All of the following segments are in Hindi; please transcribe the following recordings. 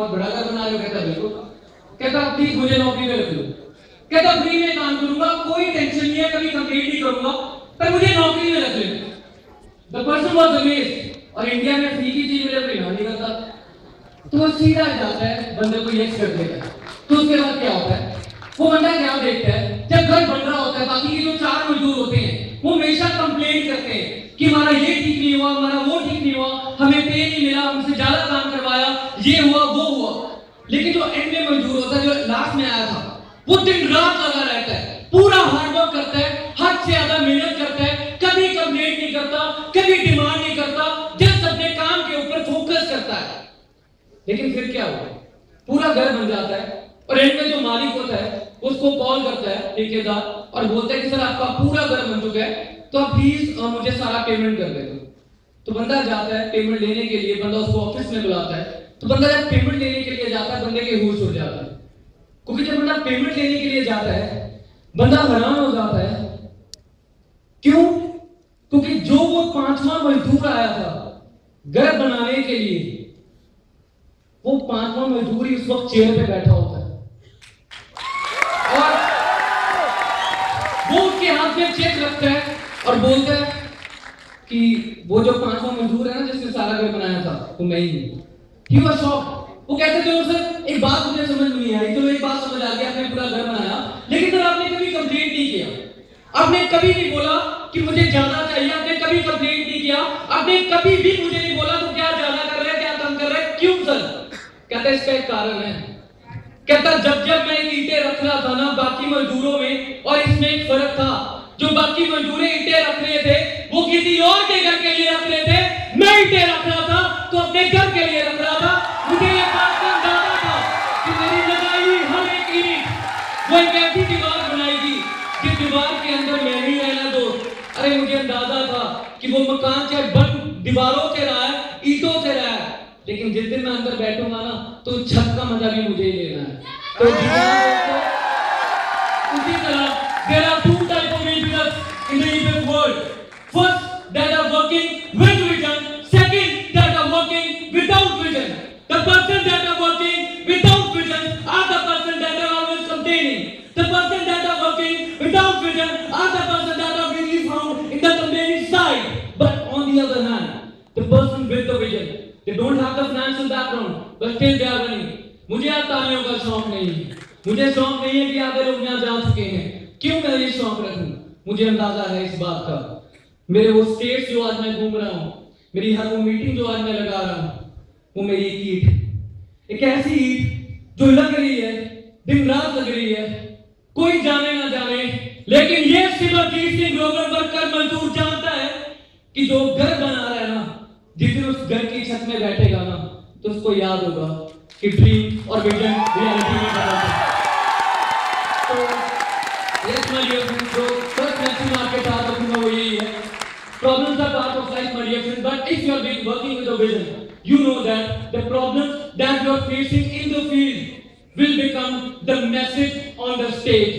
बहुत बड़ा घर बना रहे हो? कहता बिल्कुल। कहता प्लीज मुझे नौकरी में रख लो। कहता फ्री में काम करूंगा, कोई टेंशन नहीं है, कभी कंप्लीट नहीं करूंगा, पर मुझे नौकरी में रख लेना। The person was amazed. और इंडिया में फ्री की चीज मिले कोई नहीं करता, तो वो सीधा जाता है बंदे को यस कर देगा। तो उसके बाद क्या होता है, वो बंदा क्या देखता है, जब घर बन रहा होता है बाकी के जो 4 मजदूर होते हैं वो हमेशा कंप्लेंट करते हैं कि हमारा ये ठीक नहीं हुआ, हमारा वो ठीक नहीं हुआ, हमें पे नहीं मिला, हमसे ज्यादा काम करवाया, ये हुआ वो हुआ। लेकिन जो एंड में मजदूर होता है, जो लास्ट में आया था, वो दिन रात लगा रहता है, पूरा हार्डवर्क करता है, हद से ज्यादा मेहनत करता है, कभी कंप्लेंट नहीं करता, कभी डिमांड नहीं करता, जस्ट अपने काम के ऊपर फोकस करता है। लेकिन फिर क्या हुआ, पूरा घर बन जाता है और एंड में जो मालिक होता है उसको कॉल करता है ठेकेदार और बोलता है कि सर आपका पूरा घर बन चुका है, तो आप प्लीज मुझे सारा पेमेंट कर दे दो। तो बंदा जाता है पेमेंट लेने के लिए, बंदा उसको ऑफिस में बुलाता है। तो बंदा जब पेमेंट लेने के लिए जाता है, बंदे के होश उड़ जाता है, क्योंकि जब बंदा पेमेंट लेने के लिए जाता है बंदा हैरान हो जाता है। क्यों? क्योंकि जो वो 5वां मजदूर आया था घर बनाने के लिए, वो 5वां मजदूर ही उस वक्त चेयर पे बैठा होता है और वो उसके हाथ में चेक रखता है और बोलता है कि वो जो 5वां मजदूर है ना जिसने सारा घर बनाया था वो मैं ही हूं। He was shocked. वो कहते थे सर एक बात मुझे समझ में नहीं आई, चलो एक बात समझ आ गई, आपने पूरा घर बनाया, लेकिन सर आपने कभी कंप्लेंट नहीं किया, आपने कभी नहीं बोला कि मुझे ज्यादा चाहिए, आपने कभी कंप्लेंट नहीं किया, आपने कभी भी मुझे नहीं बोला तो क्या ज्यादा कर रहे हैं, क्या कम कर रहे हैं, क्यों सर? कहता है इसका एक कारण है। कहता जब जब मैं ईंटें रख रहा था ना बाकी मजदूरों में, और इसमें एक फर्क था, जो बाकी मजदूर ईंटें रख रहे थे वो किसी और के घर के लिए रख रहे थे, मैं ईंटें रख रहा था तो अपने घर के लिए रख रहा था। मुझे ये बात का अंदाजा था कि मेरी लगाई हुई हर एक ईंट वो एक ऐसी दीवार बनाएगी कि दीवार के अंदर मैं नहीं रहना दो। अरे मुझे अंदाजा था कि वो मकान चाहे बंद दीवारों से रहा है, ईंटों से रहा है, लेकिन जिस दिन मैं अंदर बैठूंगा ना तो छत का मजा भी मुझे ही लेना है। तो उसी तरह there are 2 types of individuals in the Indian world. First, that are working with vision. Second, that are working without vision. The person that are working without vision are the person that are always complaining. The person that are working without vision are the person that are really found in the complaining side. But on the other hand, the person with the vision, they don't have the financial background, but still they are running. मुझे आज तालियों का शौक नहीं है, मुझे शौक नहीं है कि आधे लोग यहाँ जा चुके हैं, क्यों मैं ये शौक रखूं? मुझे अंदाजा है इस बात का। मेरे वो स्टेट्स जो आज मैं घूम रहा हूँ, मेरी हर वो मीटिंग जो आज मैं लगा रहा हूँ, वो मेरी एक ईंट, एक ऐसी ईंट जो लग रही है, दिन रात लग रही है, कोई जाने ना जाने, लेकिन ये सिमरजीत सिंह ग्रोवर वर्कर मजदूर जानता है कि जो घर बना रहा है ना, जिस दिन उस घर की छत में बैठेगा ना तो उसको याद होगा कि ड्रीम और विजन रियलिटी में बदल सकता है। तो yes my dear friends, so first lesson आपके साथ रखूंगा वो यही है, problems are part of life my dear friends, but if you are working with a vision, you know that the problems that you are facing in the field will become the message on the stage.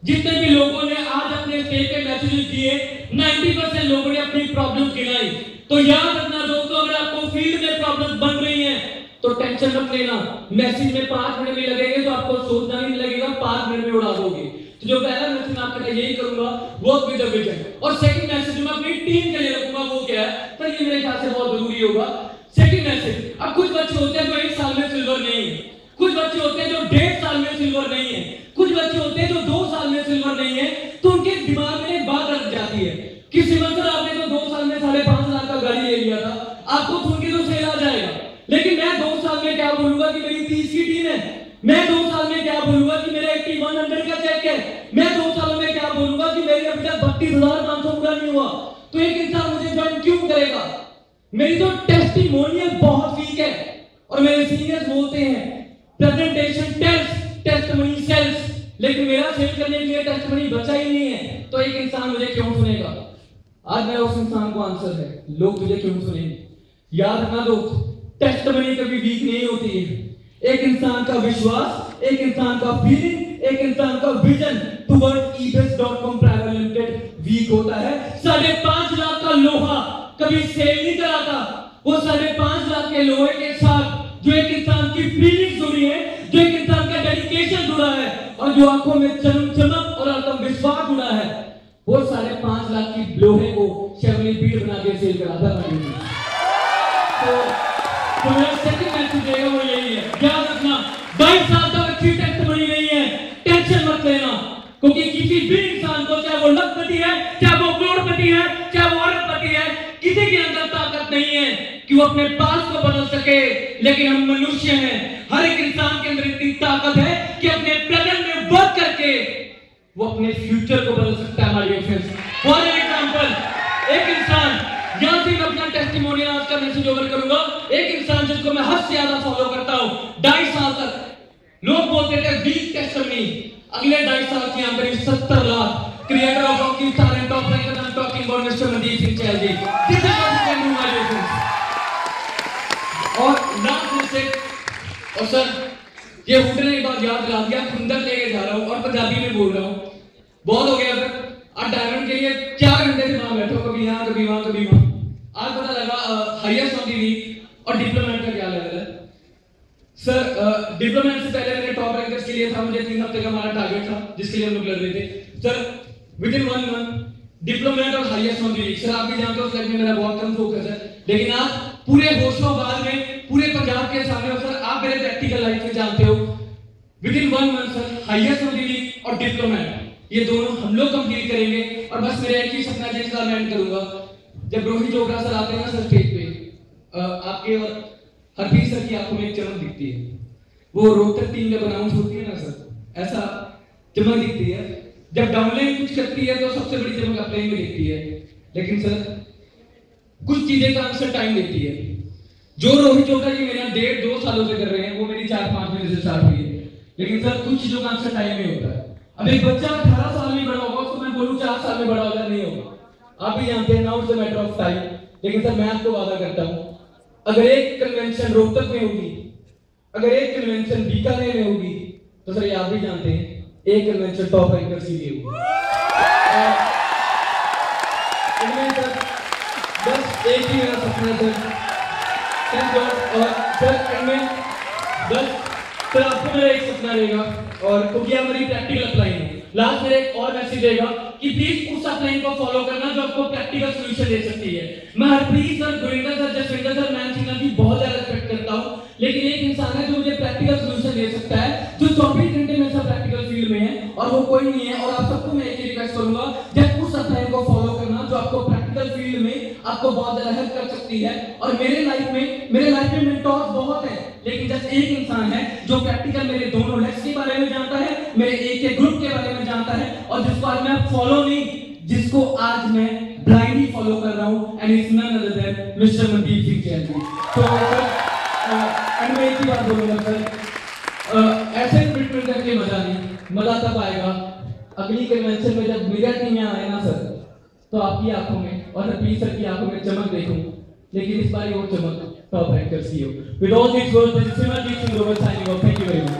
जितने भी लोगों ने आज अपने स्टेज पे मैसेजेस दिए, 90% लोगों ने अपनी प्रॉब्लम्स गिनाई। तो याद रखना दोस्तों, अगर आपको फील्ड में प्रॉब्लम्स बन रही हैं तो टेंशन मत लेना, मैसेज में 5 मिनट भी लगेंगे तो आपको सोचना नहीं लगेगा, 5 मिनट में उड़ा दोगे। तो जो पहला मैसेज मैं आपके लिए यही करूंगा, वर्क विद द विजन। और सेकंड मैसेज मैं अपनी टीम के लिए रखूंगा, वो क्या है, तो ये मेरे ख्याल से बहुत जरूरी होगा। सेकंड मैसेज, अब कुछ बच्चे होते हैं जो 1 साल में सिल्वर नहीं है, कुछ बच्चे होते हैं जो 1.5 साल में सिल्वर नहीं है, कुछ बच्चे होते हैं जो 2 साल में सिल्वर नहीं है, तो उनके दिमाग में एक बात रख जाती है कि सिमर सर आपने तो 2 साल में 5.5 लाख का गाड़ी ले लिया था, आपको सुन के तो सेल आ जाएगा, लेकिन मैं 2 साल में क्या बोलूंगा कि मेरी 30 की टीम है, मैं 2 साल में क्या बोलूंगा कि मेरा 8100 का चेक है, मैं 2 सालों में क्या बोलूंगा कि मेरे अभी तक 32,500 पूरा नहीं हुआ। तो एक इंसान मुझे ज्वाइन क्यों करेगा? मेरी तो टेस्टिमोनियल बहुत वीक है, और मेरे सीनियर्स बोलते हैं प्रेजेंटेशन टेल्स, टेस्टिमनी सेल्स, लेकिन मेरा सेल करने के लिए टेस्टिमनी बचा ही नहीं है, तो एक इंसान मुझे क्यों सुनेगा? आज मेरा उस इंसान को आंसर है, लोग तुझे क्यों सुनेंगे? याद रखना दोस्त, टेस्टिमनी कभी वीक नहीं होती है। एक इंसान का विश्वास, एक इंसान का फीलिंग, एक इंसान का vision toward ebis.com private limited weak होता है। 5.5 लाख का लोहा कभी सेल नहीं कराता, वो 5.5 लाख के लोहे के साथ जो एक इंसान की फीलिंग्स जुड़ी है, जो एक इंसान का डेडिकेशन जुड़ा है और जो आंखों में चमक और आत्मविश्वास जुड़ा है, वो 5.5 लाख की लोहे को शेवली बीट बना के सेल कराता है। तो मेरा सेकंड मैसेज रहेगा वो यही है, याद रखना 22 साल तक अच्छी टेस्ट बनी नहीं है, टेंशन मत लेना, क्योंकि किसी भी इंसान को, चाहे वो लखपति है, चाहे वो करोड़पति है, चाहे वो अरबपति है, किसी के अंदर ताकत नहीं है कि वो अपने पास को बदल सके, लेकिन हम मनुष्य हैं। हर एक इंसान के अंदर इतनी ताकत है कि अपने प्रेजेंट में वर्क करके वो अपने फ्यूचर को बदल सकता है। हमारे फ्रेंड्स, फॉर एग्जांपल, एक इंसान, यहां से मैं अपना टेस्टिमोनियल आज का मैसेज ओवर करूंगा। एक इंसान जिसको मैं हद से ज्यादा फॉलो करता हूं, 2.5 साल तक लोग बोलते थे वीक टेस्टिमनी, अगले 2.5 साल की यहां पर 70 lakh creator of rocky star and top ranker, I am talking about mister Mandeep Singh Chahal ji. This is what you can do my friends. और लास्ट मैसेज, और सर ये उठने के बाद याद दिला दिया, खुंदक लेके जा रहा हूं और पंजाबी में बोल रहा हूं, बहुत हो गया सर। आज डायमंड के लिए 4 घंटे से वहां बैठो, कभी यहाँ कभी वहां कभी वहां। आज पता लगा हाईएस्ट ऑफ द वीक और डिप्लोमेट का क्या लेवल है सर। डिप्लोमेट से पहले मैंने टॉप रैंकर्स के लिए था, मुझे 3 हफ्ते का हमारा टारगेट था जिसके लिए हम लोग लड़ रहे थे sir. Within 1 month diplomat और highest of the week sir, आप भी जानते हो उस लाइफ में मेरा बहुत कम फोकस है, लेकिन आज पूरे होशोबाज में, पूरे पंजाब के सामने सर, आप मेरे प्रैक्टिकल लाइफ में जानते हो, within 1 month sir highest of the week और डिप्लोमेट, ये दोनों हम लोग कंप्लीट करेंगे। और बस मेरा एक ही सपना है जिसका मैं एंड करूंगा, जब रोहित चोपड़ा सर आते हैं ना सर स्टेज पे, आपके और हरप्रीत सर की आंखों में एक चमक दिखती है, वो रोहतक टीम जब अनाउंस होती है ना सर, ऐसा चमक दिखती है। जब डाउनलाइन कुछ करती है तो सबसे बड़ी चमक अपलाइन में दिखती है, लेकिन सर कुछ चीजें का आंसर टाइम देती है। जो रोहित चोपड़ा जी मेरा 1.5-2 सालों से कर रहे हैं, वो मेरी 4-5 महीने से स्टार्ट हुई है, लेकिन सर कुछ चीजों का आंसर टाइम में होता है। अब एक बच्चा 18 साल में बड़ा होगा, उसको मैं बोलूं 4 साल में बड़ा होगा, नहीं होगा। आप भी जानते हैं, now it's a matter of time. लेकिन सर मैं आपको वादा करता हूं, अगर एक कन्वेंशन रोहतक में होगी, अगर एक कन्वेंशन बीकानेर में होगी, तो सर ये आप भी जानते हैं एक कन्वेंशन टॉप रैंकर्स की होगी। सर बस एक ही मेरा सपना सर, थैंक गॉड। और सर इनमें बस सर आपको मेरा एक सपना रहेगा, और क्योंकि हमारी प्रैक्टिकल अप्लाइंग है, लास्ट मेरा एक और मैसेज रहेगा कि प्लीज उस अप्लाइंग को फॉलो करना जो आपको प्रैक्टिकल सॉल्यूशन दे सकती है। मैं Harpreet sir, Gurinder sir, Jasvinder sir, Man Singh की बहुत ज्यादा रिस्पेक्ट करता हूं, लेकिन एक इंसान है जो मुझे प्रैक्टिकल सॉल्यूशन दे सकता है, जो 24 घंटे में सब प्रैक्टिकल फील्ड में है, और वो कोई नहीं है। और आप सबको मैं एक ही रिक्वेस्ट करूंगा, जब उस अप्लाइंग को फॉलो करना जो आपको प्रैक्टिकल फील्ड में आपको बहुत ज्यादा हेल्प कर सकती है। और मेरे लाइफ में मेंटोर्स बहुत हैं, लेकिन जस्ट एक इंसान है जो प्रैक्टिकल मेरे दोनों लेग्स के बारे में जानता है, मेरे एक ग्रुप के बारे में जानता है, और जिसको आज मैं फॉलो नहीं, जिसको आज मैं ब्लाइंडली फॉलो कर रहा हूं, and it's none other than mister Mandeep Singh Chahal ji. तो एंड मैं एक ही बात बोलूंगा सर, ऐसे ट्रीटमेंट करके मजा नहीं, मजा तब आएगा अगली कन्वेंशन में जब मेरा टीम यहाँ आए ना सर, तो आपकी आंखों में और हरप्रीत सर की आंखों में चमक देखूं, लेकिन इस बार वो चमक टॉप रैंकर्स की हो। With all these words, this is Simarjeet Singh Grover signing off. Thank you very much.